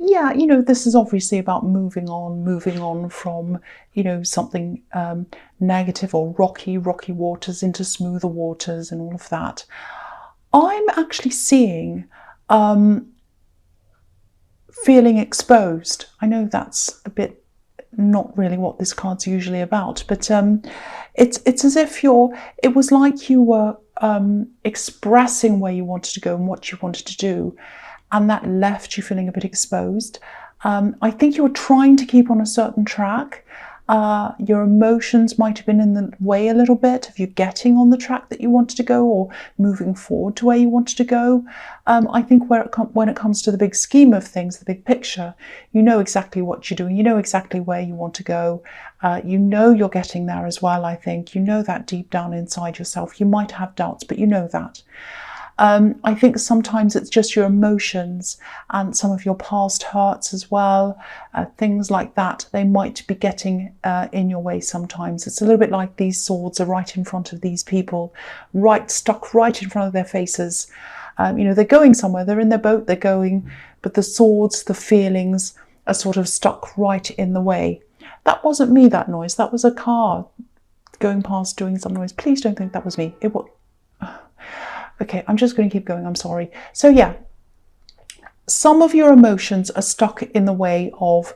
yeah, this is obviously about moving on from, something negative or rocky waters into smoother waters and all of that. I'm actually seeing feeling exposed. I know that's a bit not really what this card's usually about, but it's as if it was like you were expressing where you wanted to go and what you wanted to do, and that left you feeling a bit exposed. I think you were trying to keep on a certain track. Your emotions might have been in the way a little bit of you getting on the track that you wanted to go or moving forward to where you wanted to go. I think when it comes to the big scheme of things, the big picture, you know exactly what you're doing. You know exactly where you want to go. You know you're getting there as well, I think. You know that deep down inside yourself. You might have doubts, but you know that. I think sometimes it's just your emotions and some of your past hurts as well, things like that. They might be getting in your way sometimes. It's a little bit like these swords are right in front of these people, stuck right in front of their faces. They're going somewhere, they're in their boat, they're going, but the swords, the feelings are sort of stuck right in the way. That wasn't me, that noise. That was a car going past doing some noise. Please don't think that was me. It was... Okay, I'm just going to keep going, I'm sorry. So yeah, some of your emotions are stuck in the way of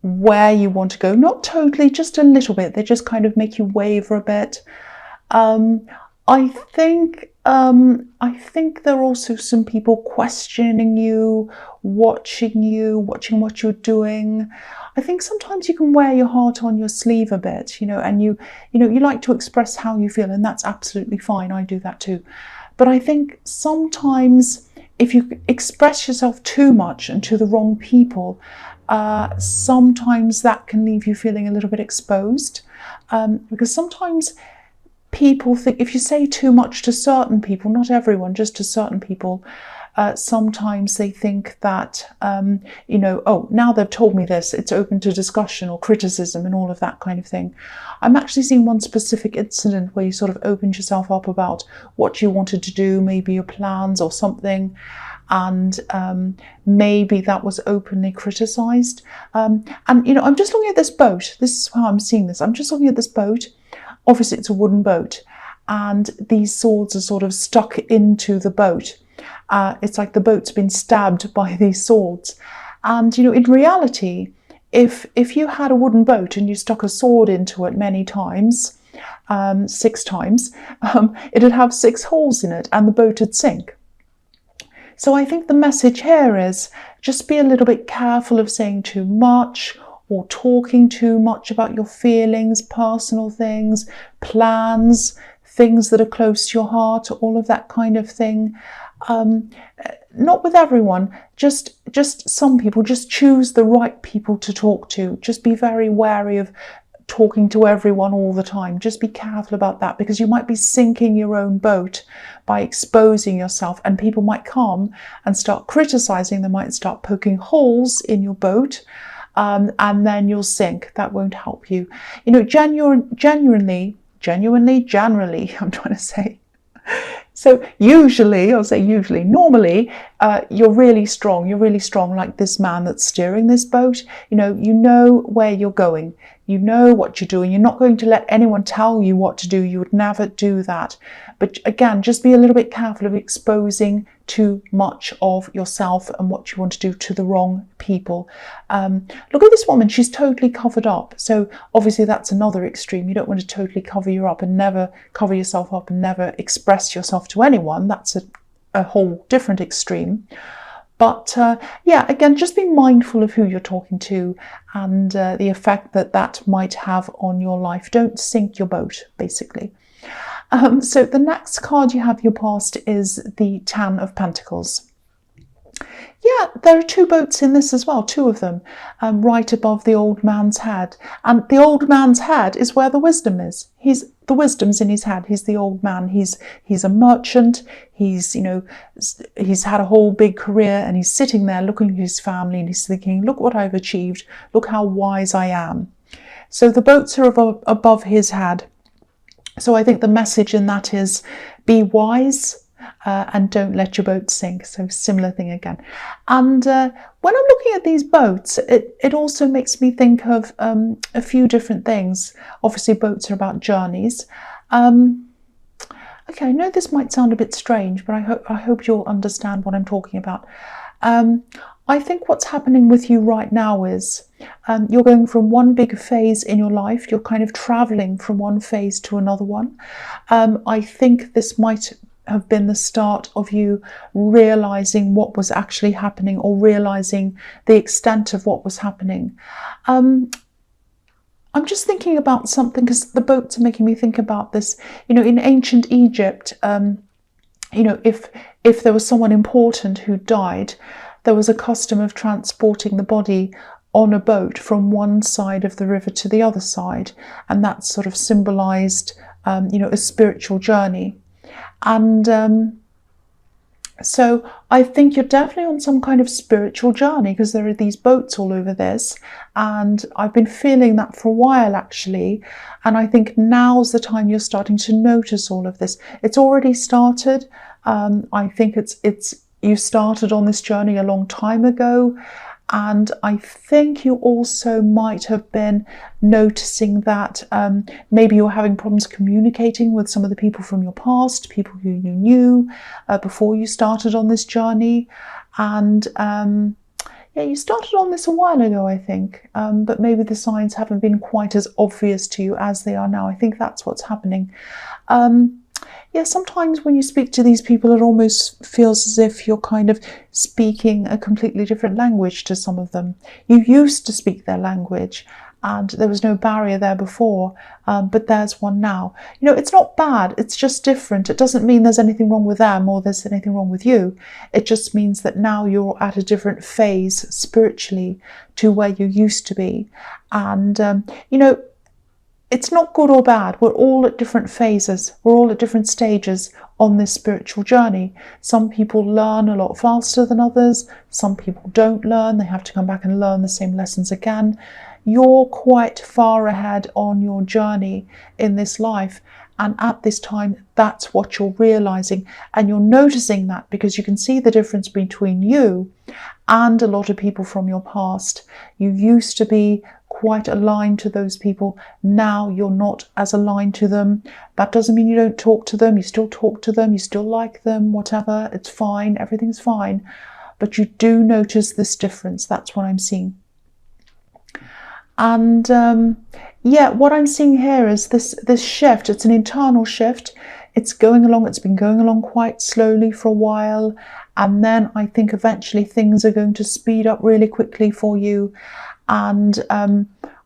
where you want to go. Not totally, just a little bit. They just kind of make you waver a bit. I think there are also some people questioning you, watching what you're doing. I think sometimes you can wear your heart on your sleeve a bit, and you like to express how you feel, and that's absolutely fine. I do that too. But I think sometimes if you express yourself too much and to the wrong people, sometimes that can leave you feeling a little bit exposed. Because sometimes people think if you say too much to certain people, not everyone, just to certain people, sometimes they think that, oh, now they've told me this, it's open to discussion or criticism and all of that kind of thing. I'm actually seeing one specific incident where you sort of opened yourself up about what you wanted to do, maybe your plans or something, and maybe that was openly criticised. I'm just looking at this boat. This is how I'm seeing this. I'm just looking at this boat. Obviously, it's a wooden boat, and these swords are sort of stuck into the boat. It's like the boat's been stabbed by these swords. And, in reality, if you had a wooden boat and you stuck a sword into it many times, 6 times, it'd have 6 holes in it and the boat would sink. So I think the message here is just be a little bit careful of saying too much or talking too much about your feelings, personal things, plans, things that are close to your heart, all of that kind of thing. Not with everyone, just some people. Just choose the right people to talk to. Just be very wary of talking to everyone all the time. Just be careful about that, because you might be sinking your own boat by exposing yourself, and people might come and start criticizing. They might start poking holes in your boat, and then you'll sink. That won't help you. Generally, I'm trying to say. So normally, you're really strong like this man that's steering this boat. You know where you're going. You know what you're doing. You're not going to let anyone tell you what to do. You would never do that. But again, just be a little bit careful of exposing too much of yourself and what you want to do to the wrong people. Look at this woman. She's totally covered up. So obviously that's another extreme. You don't want to totally cover yourself up and never express yourself to anyone. That's a whole different extreme. But again, just be mindful of who you're talking to and the effect that might have on your life. Don't sink your boat, basically. So the next card you have your past is the 10 of Pentacles. Yeah, there are 2 boats in this as well, 2 of them, right above the old man's head. And the old man's head is where the wisdom is. The wisdom's in his head. He's the old man. He's a merchant. He's had a whole big career, and he's sitting there looking at his family and he's thinking, look what I've achieved. Look how wise I am. So the boats are above his head. So I think the message in that is be wise. and don't let your boat sink. So similar thing again. And when I'm looking at these boats, it also makes me think of a few different things. Obviously, boats are about journeys. Okay, I know this might sound a bit strange, but I hope you'll understand what I'm talking about. I think what's happening with you right now is you're going from one big phase in your life. You're kind of traveling from one phase to another one. I think this might have been the start of you realizing what was actually happening, or realizing the extent of what was happening. I'm just thinking about something, because the boats are making me think about this. You know, in ancient Egypt, you know, if there was someone important who died, there was a custom of transporting the body on a boat from one side of the river to the other side, and that sort of symbolized, you know, a spiritual journey. And so I think you're definitely on some kind of spiritual journey, because there are these boats all over this, and I've been feeling that for a while actually, and I think now's the time you're starting to notice all of this. It's already started. I think you started on this journey a long time ago, and I think you also might have been noticing that maybe you're having problems communicating with some of the people from your past, people who you knew before you started on this journey. And yeah, you started on this a while ago, I think, but maybe the signs haven't been quite as obvious to you as they are now. I think that's what's happening. Yeah, sometimes when you speak to these people, it almost feels as if you're kind of speaking a completely different language to some of them. You used to speak their language, and there was no barrier there before, but there's one now. You know, it's not bad, it's just different. It doesn't mean there's anything wrong with them or there's anything wrong with you. It just means that now you're at a different phase spiritually to where you used to be. And, you know, it's not good or bad. We're all at different phases. We're all at different stages on this spiritual journey. Some people learn a lot faster than others. Some people don't learn. They have to come back and learn the same lessons again. You're quite far ahead on your journey in this life. And at this time, that's what you're realizing. And you're noticing that because you can see the difference between you and a lot of people from your past. You used to be quite aligned to those people. Now you're not as aligned to them. That doesn't mean you don't talk to them. You still talk to them. You still like them, whatever. It's fine. Everything's fine. But you do notice this difference. That's what I'm seeing. And yeah, what I'm seeing here is this shift. It's an internal shift. It's going along. It's been going along quite slowly for a while. And then I think eventually things are going to speed up really quickly for you. And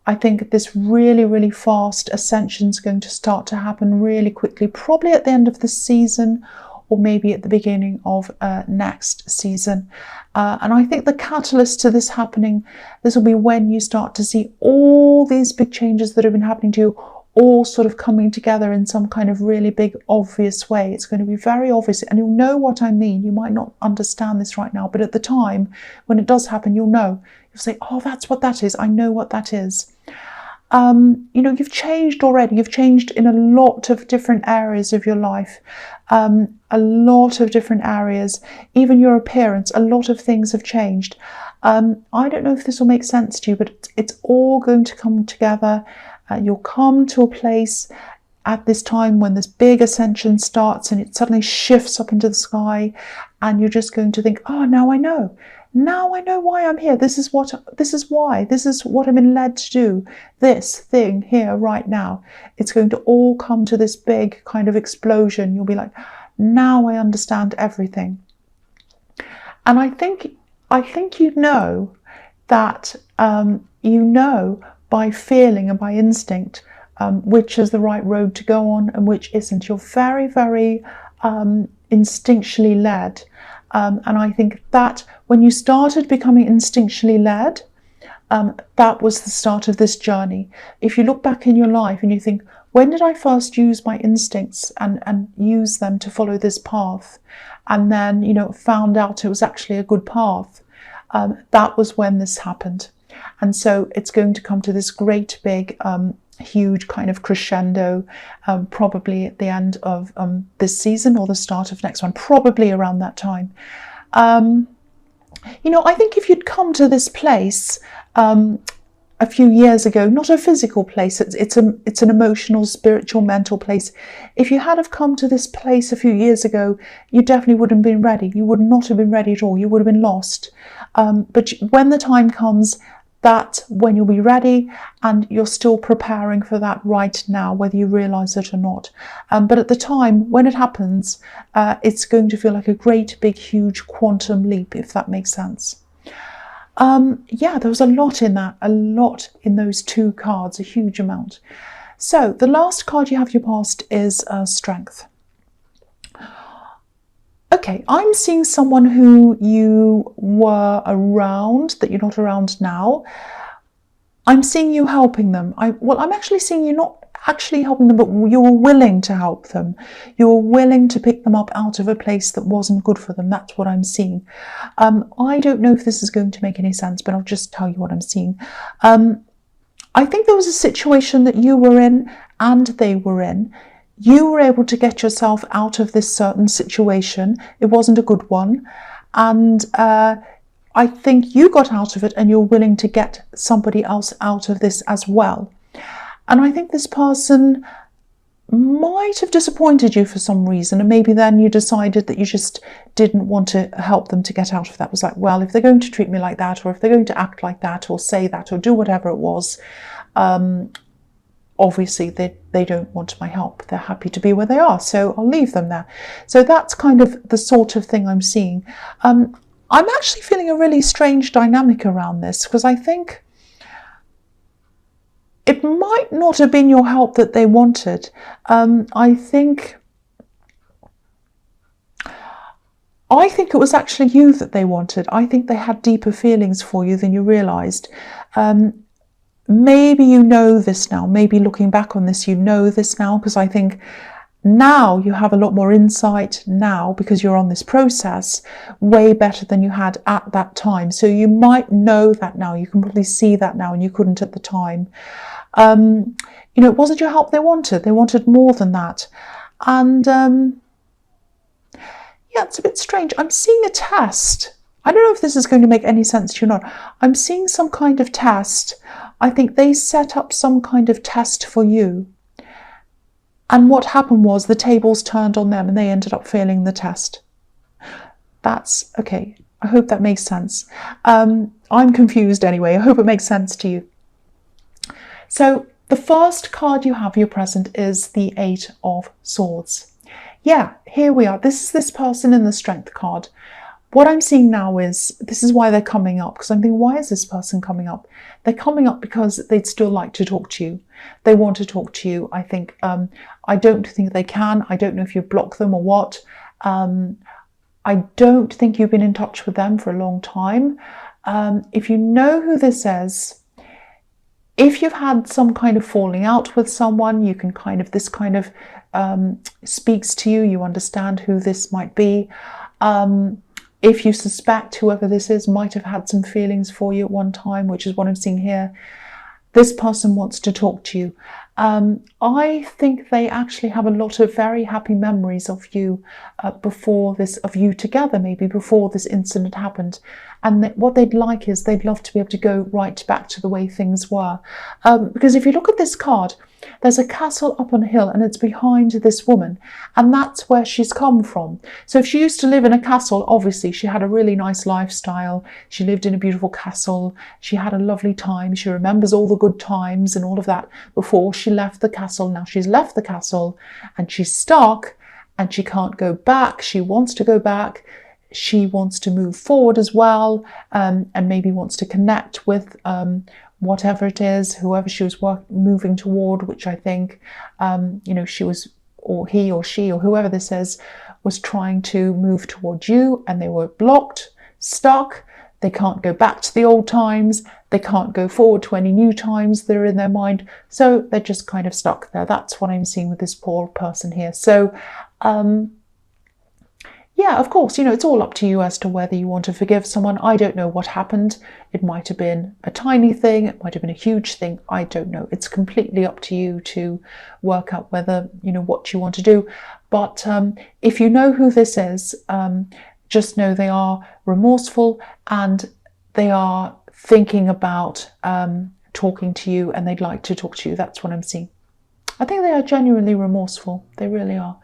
I think this really, really fast ascension is going to start to happen really quickly, probably at the end of the season, or maybe at the beginning of next season. And I think the catalyst to this happening, this will be when you start to see all these big changes that have been happening to you, all sort of coming together in some kind of really big, obvious way. It's going to be very obvious, and you'll know what I mean. You might not understand this right now, but at the time when it does happen, you'll know. You'll say, oh, that's what that is. I know what that is. You know, you've changed already. You've changed in a lot of different areas of your life. A lot of different areas. Even your appearance, a lot of things have changed. I don't know if this will make sense to you, but it's all going to come together. You'll come to a place at this time when this big ascension starts and it suddenly shifts up into the sky, and you're just going to think, oh, now I know. Now I know why I'm here. This is why. This is what I've been led to do. This thing here right now. It's going to all come to this big kind of explosion. You'll be like, now I understand everything. And I think you know that you know by feeling and by instinct which is the right road to go on and which isn't. You're very, very instinctually led. And I think that when you started becoming instinctually led, that was the start of this journey. If you look back in your life and you think, when did I first use my instincts and use them to follow this path? And then, you know, found out it was actually a good path. That was when this happened. And so it's going to come to this great big huge kind of crescendo, probably at the end of this season or the start of next one, probably around that time. You know, I think if you'd come to this place a few years ago, not a physical place, it's an emotional, spiritual, mental place. If you had have come to this place a few years ago, you definitely wouldn't have been ready. You would not have been ready at all. You would have been lost. But when the time comes, that's when you'll be ready, and you're still preparing for that right now, whether you realise it or not. But at the time, when it happens, it's going to feel like a great, big, huge quantum leap, if that makes sense. Yeah, there was a lot in that, a lot in those two cards, a huge amount. So the last card you have your past is Strength. Okay, I'm seeing someone who you were around, that you're not around now. I'm seeing you helping them. I'm actually seeing you not actually helping them, but you were willing to help them. You were willing to pick them up out of a place that wasn't good for them. That's what I'm seeing. I don't know if this is going to make any sense, but I'll just tell you what I'm seeing. I think there was a situation that you were in and they were in. You were able to get yourself out of this certain situation. It wasn't a good one. And I think you got out of it, and you're willing to get somebody else out of this as well. And I think this person might have disappointed you for some reason, and maybe then you decided that you just didn't want to help them to get out of that. It was like, well, if they're going to treat me like that, or if they're going to act like that, or say that, or do whatever it was, obviously they don't want my help. They're happy to be where they are, so I'll leave them there. So that's kind of the sort of thing I'm seeing. I'm actually feeling a really strange dynamic around this, because I think it might not have been your help that they wanted. I think it was actually you that they wanted. I think they had deeper feelings for you than you realised. Maybe you know this now. Maybe looking back on this, you know this now, because I think now you have a lot more insight now, because you're on this process way better than you had at that time. So you might know that now. You can probably see that now, and you couldn't at the time. You know, it wasn't your help they wanted. They wanted more than that. And yeah, it's a bit strange. I'm seeing a test. I don't know if this is going to make any sense to you or not. I'm seeing some kind of test. I think they set up some kind of test for you. And what happened was the tables turned on them and they ended up failing the test. That's okay. I hope that makes sense. I'm confused anyway. I hope it makes sense to you. So the first card you have, your present, is the Eight of Swords. Yeah, here we are. This is this person in the Strength card. What I'm seeing now is, this is why they're coming up, because I'm thinking, why is this person coming up? They're coming up because they'd still like to talk to you. They want to talk to you. I think, I don't think they can. I don't know if you block them or what. I don't think you've been in touch with them for a long time. If you know who this is, if you've had some kind of falling out with someone, you can this kind of speaks to you. You understand who this might be. If you suspect whoever this is might have had some feelings for you at one time, which is what I'm seeing here, this person wants to talk to you. I think they actually have a lot of very happy memories of you before this, of you together, maybe before this incident happened. And what they'd like is they'd love to be able to go right back to the way things were. Because if you look at this card, there's a castle up on a hill and it's behind this woman, and that's where she's come from. So if she used to live in a castle, obviously she had a really nice lifestyle. She lived in a beautiful castle. She had a lovely time. She remembers all the good times and all of that before she left the castle. Now she's left the castle and she's stuck and she can't go back. She wants to go back. She wants to move forward as well, and maybe wants to connect with whatever it is, whoever she was moving toward, which I think, you know, she was, or he or she or whoever this is, was trying to move towards you, and they were blocked, stuck. They can't go back to the old times. They can't go forward to any new times that are in their mind. So they're just kind of stuck there. That's what I'm seeing with this poor person here. So, yeah, of course, it's all up to you as to whether you want to forgive someone. I don't know what happened. It might have been a tiny thing. It might have been a huge thing. I don't know. It's completely up to you to work out whether, what you want to do. But if you know who this is, just know they are remorseful and they are thinking about talking to you, and they'd like to talk to you. That's what I'm seeing. I think they are genuinely remorseful. They really are.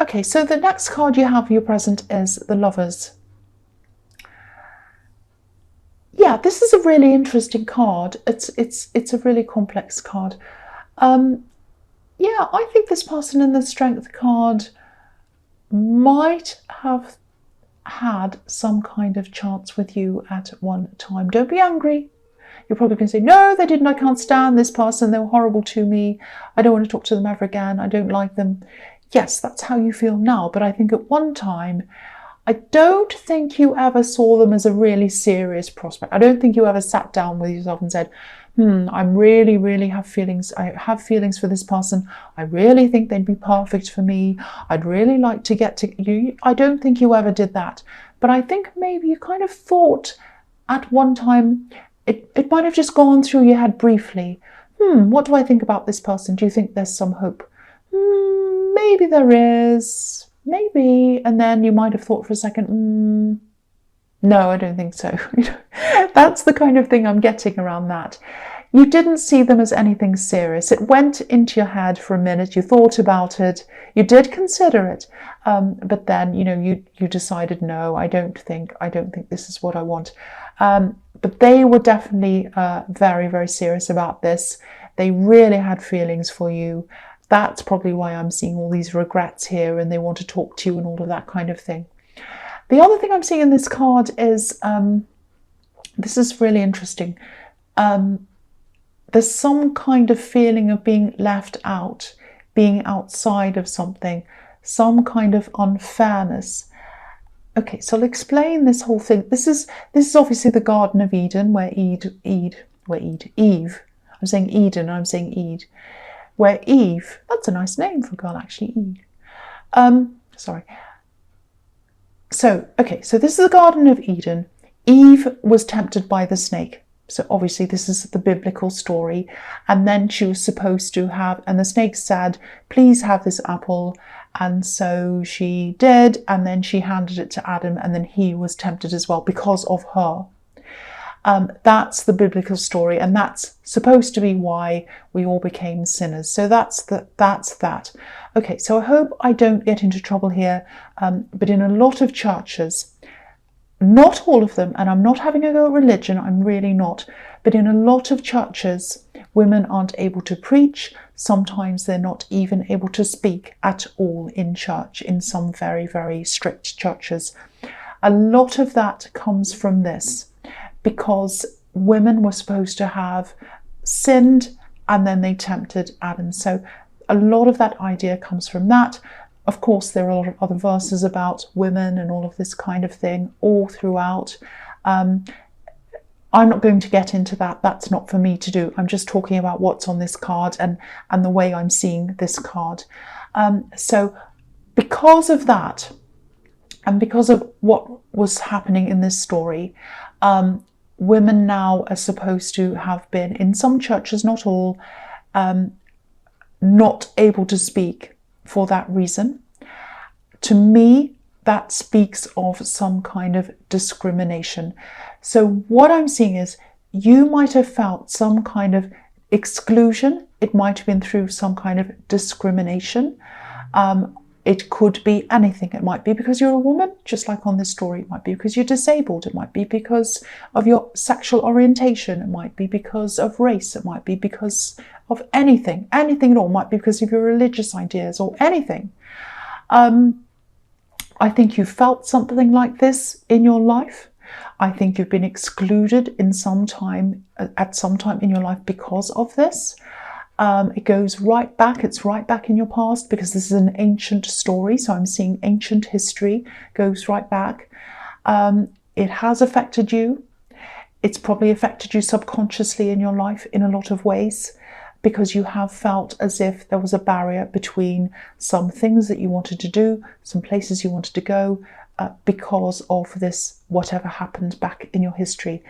Okay, so the next card you have for your present is the Lovers. Yeah, this is a really interesting card. It's a really complex card. Yeah, I think this person in the Strength card might have had some kind of chance with you at one time. Don't be angry. You're probably going to say, no, they didn't. I can't stand this person. They were horrible to me. I don't want to talk to them ever again. I don't like them. Yes, that's how you feel now. But I think at one time, I don't think you ever saw them as a really serious prospect. I don't think you ever sat down with yourself and said, I really have feelings. I have feelings for this person. I really think they'd be perfect for me. I'd really like to get to you. I don't think you ever did that. But I think maybe you kind of thought at one time, it might have just gone through your head briefly. What do I think about this person? Do you think there's some hope? Maybe there is. Maybe. And then you might have thought for a second, no, I don't think so. That's the kind of thing I'm getting around that. You didn't see them as anything serious. It went into your head for a minute. You thought about it. You did consider it. But then, you decided, no, I don't think this is what I want. But they were definitely very, very serious about this. They really had feelings for you. That's probably why I'm seeing all these regrets here, and they want to talk to you and all of that kind of thing. The other thing I'm seeing in this card is, this is really interesting. There's some kind of feeling of being left out, being outside of something, some kind of unfairness. Okay, so I'll explain this whole thing. This is obviously the Garden of Eden, where Eve. I'm saying Eden, I'm saying Eve. Where Eve, that's a nice name for a girl actually, Eve. Sorry. So this is the Garden of Eden. Eve was tempted by the snake. So obviously this is the biblical story. And then she was supposed to have, and the snake said, please have this apple. And so she did, and then she handed it to Adam, and then he was tempted as well because of her. That's the biblical story, and that's supposed to be why we all became sinners. So that's that. Okay, so I hope I don't get into trouble here, but in a lot of churches, not all of them, and I'm not having a go at religion, I'm really not, but in a lot of churches, women aren't able to preach. Sometimes they're not even able to speak at all in church, in some very, very strict churches. A lot of that comes from this, because women were supposed to have sinned and then they tempted Adam. So a lot of that idea comes from that. Of course, there are a lot of other verses about women and all of this kind of thing all throughout. I'm not going to get into that. That's not for me to do. I'm just talking about what's on this card and the way I'm seeing this card. So because of that, and because of what was happening in this story, women now are supposed to have been, in some churches, not all, not able to speak for that reason. To me, that speaks of some kind of discrimination. So what I'm seeing is, you might have felt some kind of exclusion. It might have been through some kind of discrimination. It could be anything. It might be because you're a woman, just like on this story. It might be because you're disabled. It might be because of your sexual orientation. It might be because of race. It might be because of anything at all. It might be because of your religious ideas or anything. I think you felt something like this in your life. I think you've been excluded at some time in your life because of this. It goes right back. It's right back in your past, because this is an ancient story. So I'm seeing ancient history goes right back. It has affected you. It's probably affected you subconsciously in your life in a lot of ways. because you have felt as if there was a barrier between some things that you wanted to do, some places you wanted to go, because of this, whatever happened back in your history.